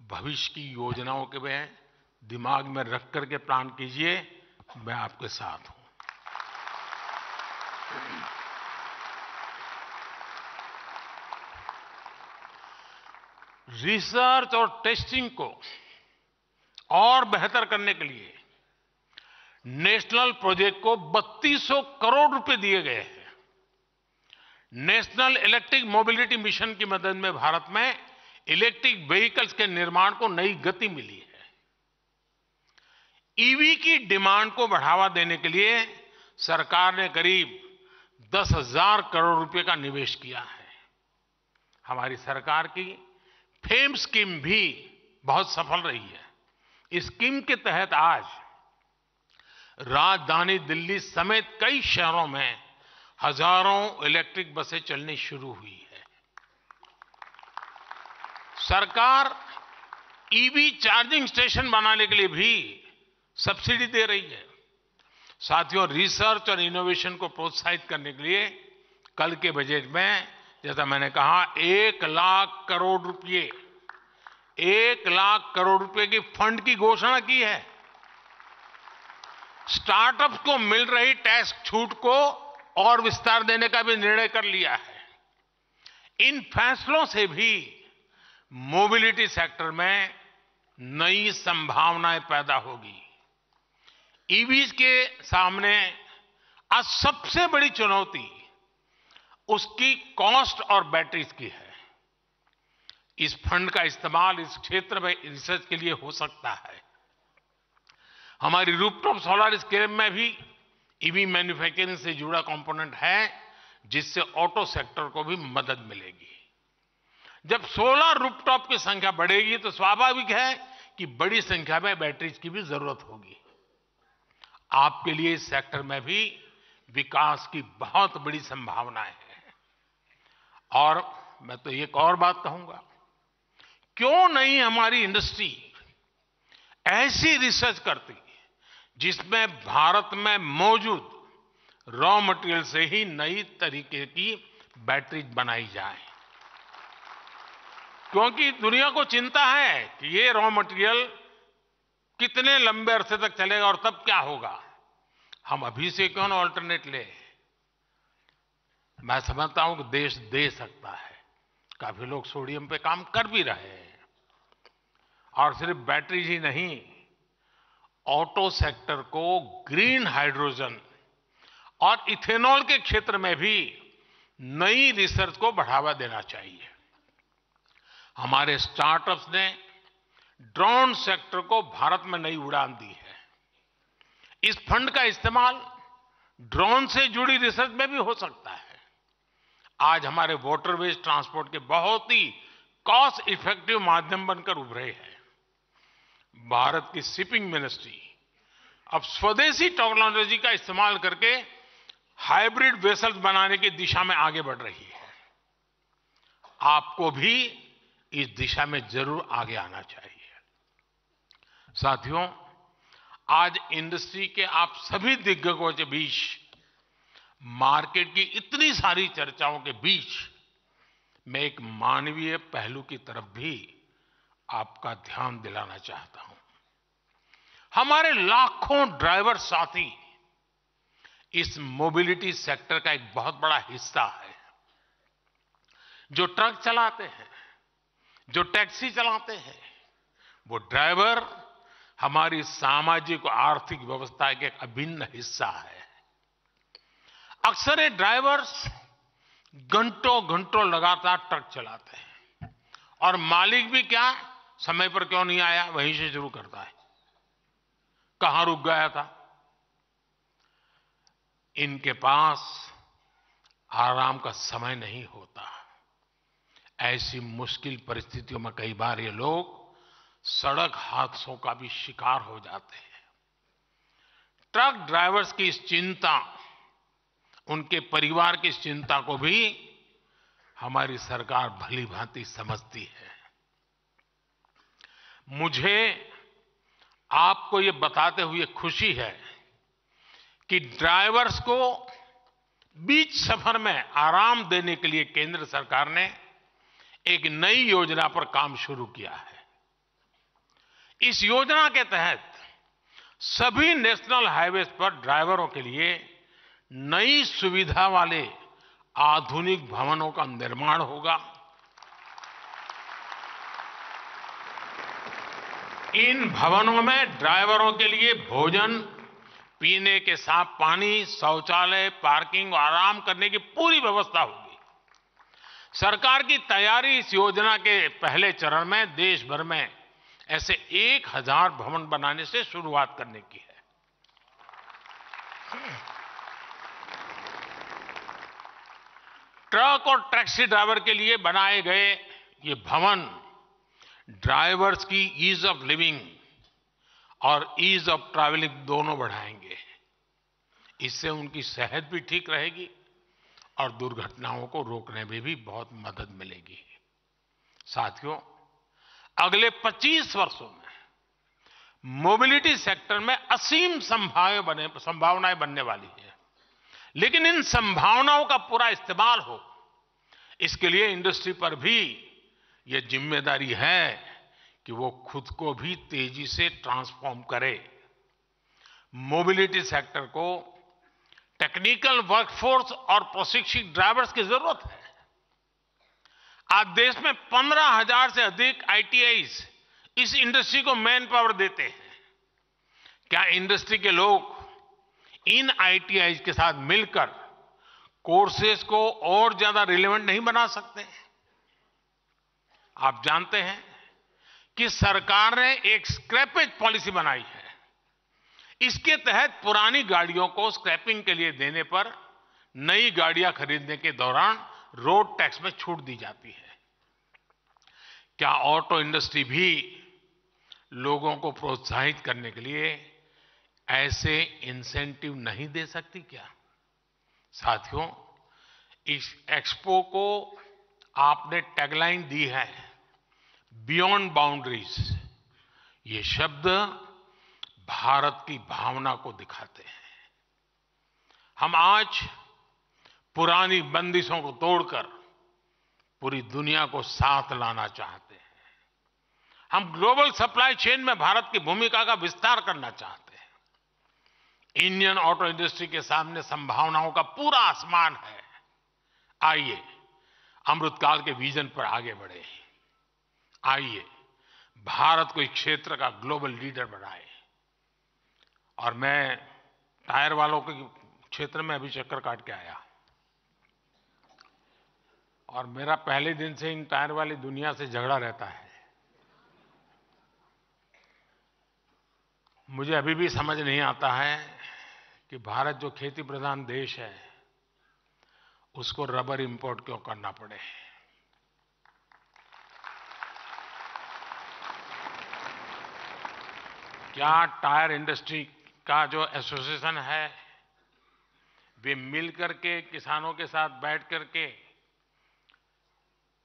S4: भविष्य की योजनाओं के में दिमाग में रख करके प्लान कीजिए, मैं आपके साथ हूं। रिसर्च और टेस्टिंग को और बेहतर करने के लिए नेशनल प्रोजेक्ट को 3200 करोड़ रुपए दिए गए हैं। नेशनल इलेक्ट्रिक मोबिलिटी मिशन की मदद में भारत में इलेक्ट्रिक व्हीकल्स के निर्माण को नई गति मिली है। ईवी की डिमांड को बढ़ावा देने के लिए सरकार ने करीब 10,000 करोड़ रुपए का निवेश किया है। हमारी सरकार की फेम स्कीम भी बहुत सफल रही है। इस स्कीम के तहत आज राजधानी दिल्ली समेत कई शहरों में हजारों इलेक्ट्रिक बसें चलनी शुरू हुई है। सरकार ईवी चार्जिंग स्टेशन बनाने के लिए भी सब्सिडी दे रही है। साथियों, रिसर्च और इनोवेशन को प्रोत्साहित करने के लिए कल के बजट में, जैसा मैंने कहा, 1 लाख करोड़ रुपए 1 लाख करोड़ रुपए की फंड की घोषणा की है। स्टार्टअप्स को मिल रही टैक्स छूट को और विस्तार देने का भी निर्णय कर लिया है। इन फैसलों से भी मोबिलिटी सेक्टर में नई संभावनाएं पैदा होगी। ईवीज के सामने आज सबसे बड़ी चुनौती उसकी कॉस्ट और बैटरीज की है। इस फंड का इस्तेमाल इस क्षेत्र में रिसर्च के लिए हो सकता है। हमारी रूफटॉप सोलर स्कीम में भी ईवी मैन्युफैक्चरिंग से जुड़ा कंपोनेंट है, जिससे ऑटो सेक्टर को भी मदद मिलेगी। जब सोलर रूफटॉप की संख्या बढ़ेगी तो स्वाभाविक है कि बड़ी संख्या में बैटरीज की भी जरूरत होगी। आपके लिए इस सेक्टर में भी विकास की बहुत बड़ी संभावनाएं हैं। और मैं तो एक और बात कहूंगा, क्यों नहीं हमारी इंडस्ट्री ऐसी रिसर्च करती जिसमें भारत में मौजूद रॉ मटेरियल से ही नई तरीके की बैटरी बनाई जाए, क्योंकि दुनिया को चिंता है कि ये रॉ मटेरियल कितने लंबे अरसे तक चलेगा और तब क्या होगा। हम अभी से क्यों ना ऑल्टरनेट ले। मैं समझता हूं कि देश दे सकता है। काफी लोग सोडियम पे काम कर भी रहे हैं, और सिर्फ बैटरी ही नहीं, ऑटो सेक्टर को ग्रीन हाइड्रोजन और इथेनॉल के क्षेत्र में भी नई रिसर्च को बढ़ावा देना चाहिए। हमारे स्टार्टअप्स ने ड्रोन सेक्टर को भारत में नई उड़ान दी है। इस फंड का इस्तेमाल ड्रोन से जुड़ी रिसर्च में भी हो सकता है। आज हमारे वाटरवेज ट्रांसपोर्ट के बहुत ही कॉस्ट इफेक्टिव माध्यम बनकर उभरे हैं। भारत की शिपिंग मिनिस्ट्री अब स्वदेशी टेक्नोलॉजी का इस्तेमाल करके हाइब्रिड वेसल्स बनाने की दिशा में आगे बढ़ रही है। आपको भी इस दिशा में जरूर आगे आना चाहिए। साथियों, आज इंडस्ट्री के आप सभी दिग्गजों के बीच, मार्केट की इतनी सारी चर्चाओं के बीच, मैं एक मानवीय पहलू की तरफ भी आपका ध्यान दिलाना चाहता हूं। हमारे लाखों ड्राइवर साथी इस मोबिलिटी सेक्टर का एक बहुत बड़ा हिस्सा है। जो ट्रक चलाते हैं, जो टैक्सी चलाते हैं, वो ड्राइवर हमारी सामाजिक और आर्थिक व्यवस्था का एक अभिन्न हिस्सा है। अक्सर ये ड्राइवर्स घंटों घंटों लगातार ट्रक चलाते हैं, और मालिक भी क्या, समय पर क्यों नहीं आया वहीं से शुरू करता है, कहां रुक गया था। इनके पास आराम का समय नहीं होता। ऐसी मुश्किल परिस्थितियों में कई बार ये लोग सड़क हादसों का भी शिकार हो जाते हैं। ट्रक ड्राइवर्स की इस चिंता, उनके परिवार की इस चिंता को भी हमारी सरकार भली भांति समझती है। मुझे आपको ये बताते हुए खुशी है कि ड्राइवर्स को बीच सफर में आराम देने के लिए केंद्र सरकार ने एक नई योजना पर काम शुरू किया है। इस योजना के तहत सभी नेशनल हाईवेज पर ड्राइवरों के लिए नई सुविधा वाले आधुनिक भवनों का निर्माण होगा। इन भवनों में ड्राइवरों के लिए भोजन, पीने के साफ पानी, शौचालय, पार्किंग और आराम करने की पूरी व्यवस्था होगी। सरकार की तैयारी इस योजना के पहले चरण में देश भर में ऐसे 1000 भवन बनाने से शुरुआत करने की है। ट्रक और टैक्सी ड्राइवर के लिए बनाए गए ये भवन ड्राइवर्स की ईज ऑफ लिविंग और ईज ऑफ ट्रैवलिंग दोनों बढ़ाएंगे। इससे उनकी सेहत भी ठीक रहेगी और दुर्घटनाओं को रोकने में भी बहुत मदद मिलेगी। साथियों, अगले 25 वर्षों में मोबिलिटी सेक्टर में असीम संभावनाएं बनने वाली है। लेकिन इन संभावनाओं का पूरा इस्तेमाल हो, इसके लिए इंडस्ट्री पर भी यह जिम्मेदारी है कि वो खुद को भी तेजी से ट्रांसफॉर्म करे। मोबिलिटी सेक्टर को टेक्निकल वर्कफोर्स और प्रशिक्षित ड्राइवर्स की जरूरत है। आज देश में 15,000 से अधिक आईटीआईज इस इंडस्ट्री को मैन पावर देते हैं। क्या इंडस्ट्री के लोग इन आईटीआईज के साथ मिलकर कोर्सेज को और ज्यादा रिलेवेंट नहीं बना सकते? आप जानते हैं कि सरकार ने एक स्क्रैपेज पॉलिसी बनाई है। इसके तहत पुरानी गाड़ियों को स्क्रैपिंग के लिए देने पर नई गाड़ियां खरीदने के दौरान रोड टैक्स में छूट दी जाती है। क्या ऑटो इंडस्ट्री भी लोगों को प्रोत्साहित करने के लिए ऐसे इंसेंटिव नहीं दे सकती क्या? साथियों, इस एक्सपो को आपने टैगलाइन दी है, बियॉन्ड बाउंड्रीज। ये शब्द भारत की भावना को दिखाते हैं। हम आज पुरानी बंदिशों को तोड़कर पूरी दुनिया को साथ लाना चाहते हैं। हम ग्लोबल सप्लाई चेन में भारत की भूमिका का विस्तार करना चाहते हैं। इंडियन ऑटो इंडस्ट्री के सामने संभावनाओं का पूरा आसमान है। आइए अमृतकाल के विजन पर आगे बढ़े। आइए भारत को इस क्षेत्र का ग्लोबल लीडर बनाए। और मैं टायर वालों के क्षेत्र में अभी चक्कर काट के आया और मेरा पहले दिन से इन टायर वाली दुनिया से झगड़ा रहता है। मुझे अभी भी समझ नहीं आता है कि भारत जो खेती प्रधान देश है उसको रबर इंपोर्ट क्यों करना पड़े। क्या टायर इंडस्ट्री का जो एसोसिएशन है वे मिल करके किसानों के साथ बैठ करके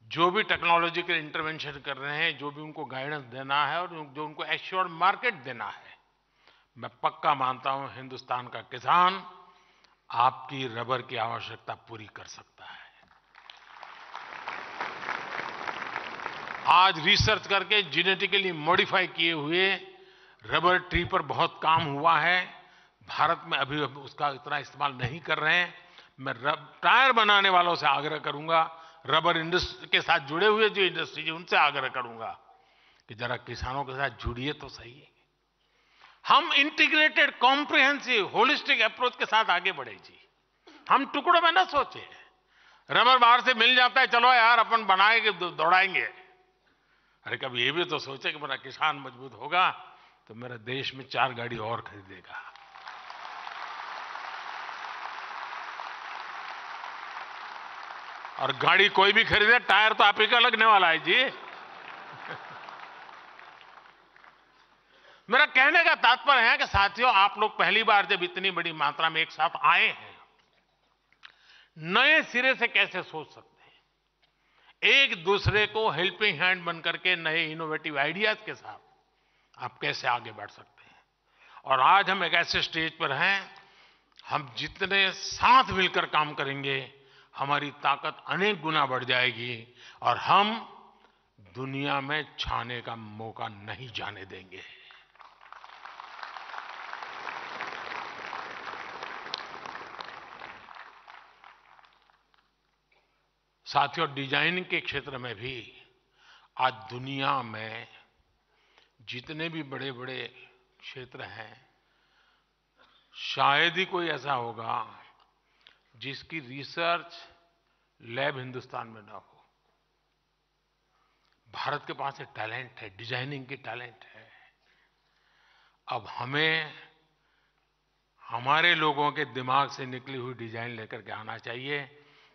S4: जो भी टेक्नोलॉजिकल इंटरवेंशन कर रहे हैं, जो भी उनको गाइडेंस देना है और जो उनको एश्योर्ड मार्केट देना है, मैं पक्का मानता हूं हिंदुस्तान का किसान आपकी रबर की आवश्यकता पूरी कर सकता है। आज रिसर्च करके जेनेटिकली मॉडिफाई किए हुए रबर ट्री पर बहुत काम हुआ है। भारत में अभी उसका इतना इस्तेमाल नहीं कर रहे हैं। मैं टायर बनाने वालों से आग्रह करूंगा, रबर इंडस्ट्री के साथ जुड़े हुए जो इंडस्ट्री है उनसे आग्रह करूंगा कि जरा किसानों के साथ जुड़िए तो सही। हम इंटीग्रेटेड कॉम्प्रिहेंसिव होलिस्टिक अप्रोच के साथ आगे बढ़े जी। हम टुकड़ों में ना सोचे रबर बाहर से मिल जाता है, चलो यार अपन बनाएंगे दौड़ाएंगे। अरे कभी ये भी तो सोचे कि मेरा किसान मजबूत होगा तो मेरा देश में 4 गाड़ी और खरीदेगा। और गाड़ी कोई भी खरीदे, टायर तो आप ही का लगने वाला है जी। मेरा कहने का तात्पर्य है कि साथियों, आप लोग पहली बार जब इतनी बड़ी मात्रा में एक साथ आए हैं, नए सिरे से कैसे सोच सकते हैं। एक दूसरे को हेल्पिंग हैंड बन करके नए इनोवेटिव आइडियाज के साथ आप कैसे आगे बढ़ सकते हैं। और आज हम एक ऐसे स्टेज पर हैं, हम जितने साथ मिलकर काम करेंगे हमारी ताकत अनेक गुना बढ़ जाएगी और हम दुनिया में छाने का मौका नहीं जाने देंगे। साथियों, डिजाइनिंग के क्षेत्र में भी आज दुनिया में जितने भी बड़े बड़े क्षेत्र हैं, शायद ही कोई ऐसा होगा जिसकी रिसर्च लैब हिंदुस्तान में ना हो। भारत के पास एक टैलेंट है, डिजाइनिंग की टैलेंट है। अब हमें हमारे लोगों के दिमाग से निकली हुई डिजाइन लेकर के आना चाहिए।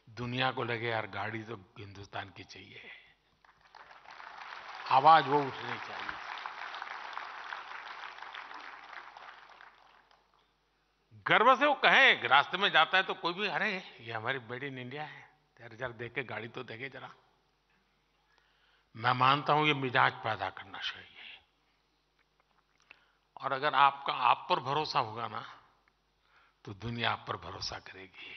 S4: दुनिया को लगे यार गाड़ी तो हिंदुस्तान की चाहिए, आवाज वो उठनी चाहिए। गर्व से वो कहें, रास्ते में जाता है तो कोई भी, अरे ये हमारी मेड इन इंडिया है, जरा देख के गाड़ी तो देखे जरा। मैं मानता हूं ये मिजाज पैदा करना चाहिए। और अगर आपका आप पर भरोसा होगा ना तो दुनिया आप पर भरोसा करेगी।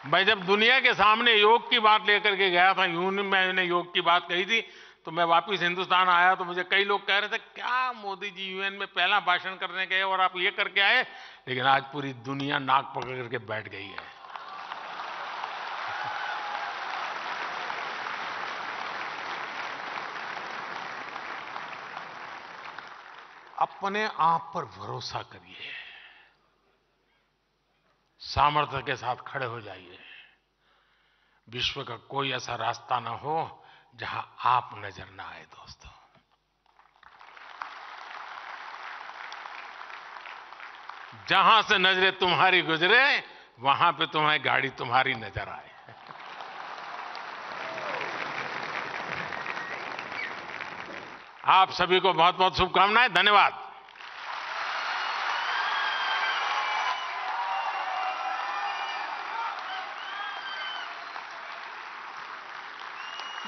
S4: मैं जब दुनिया के सामने योग की बात लेकर के गया था, यूएन में मैंने योग की बात कही थी, तो मैं वापस हिंदुस्तान आया तो मुझे कई लोग कह रहे थे क्या मोदी जी यूएन में पहला भाषण करने गए और आप ये करके आए। लेकिन आज पूरी दुनिया नाक पकड़ करके बैठ गई है। अपने आप पर भरोसा करिए, सामर्थ्य के साथ खड़े हो जाइए। विश्व का कोई ऐसा रास्ता ना हो जहां आप नजर ना आए। दोस्तों, जहां से नजरें तुम्हारी गुजरे वहां पे तुम्हें गाड़ी तुम्हारी नजर आए। आप सभी को बहुत बहुत शुभकामनाएं। धन्यवाद।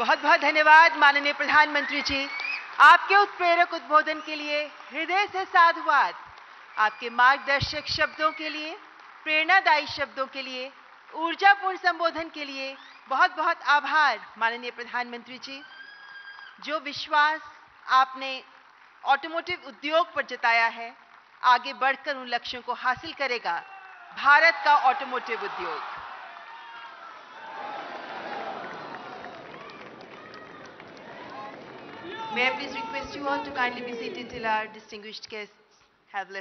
S1: बहुत बहुत धन्यवाद माननीय प्रधानमंत्री जी। आपके उत्प्रेरक उद्बोधन के लिए हृदय से साधुवाद। आपके मार्गदर्शक शब्दों के लिए, प्रेरणादायी शब्दों के लिए, ऊर्जापूर्ण संबोधन के लिए बहुत बहुत आभार माननीय प्रधानमंत्री जी। जो विश्वास आपने ऑटोमोटिव उद्योग पर जताया है, आगे बढ़कर उन लक्ष्यों को हासिल करेगा भारत का ऑटोमोटिव उद्योग। May I please request you all to kindly be seated till our distinguished guests have left